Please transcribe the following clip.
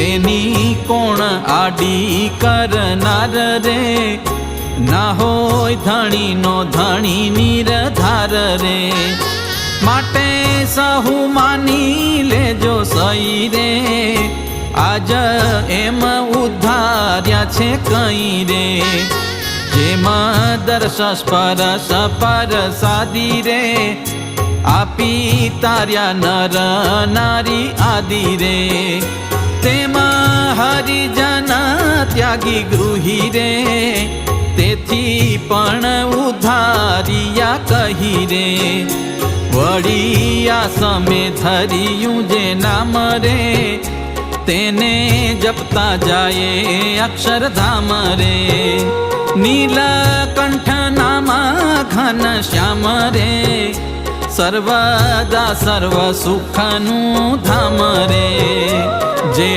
तेनी कोण आडी करनार रे, ना होय धणी नो धणी निरधार रे। माटे सहु मानी लेजो सई रे, आज एम उद्धार्या छे कई रे। जेमा दर्श स्पर्श परसादी रे, आपी तार्या नर नारी आदि रे। तेमा हरिजन त्यागी गृही रे, तेथी पण उद्धारिया कही रे। वड़िया समे धरियूं जे नाम रे, तेने जपता जाए अक्षरधाम रे। नीलकंठ नामा घन श्याम रे, सर्वदा सर्व सुखनु धाम रे। जे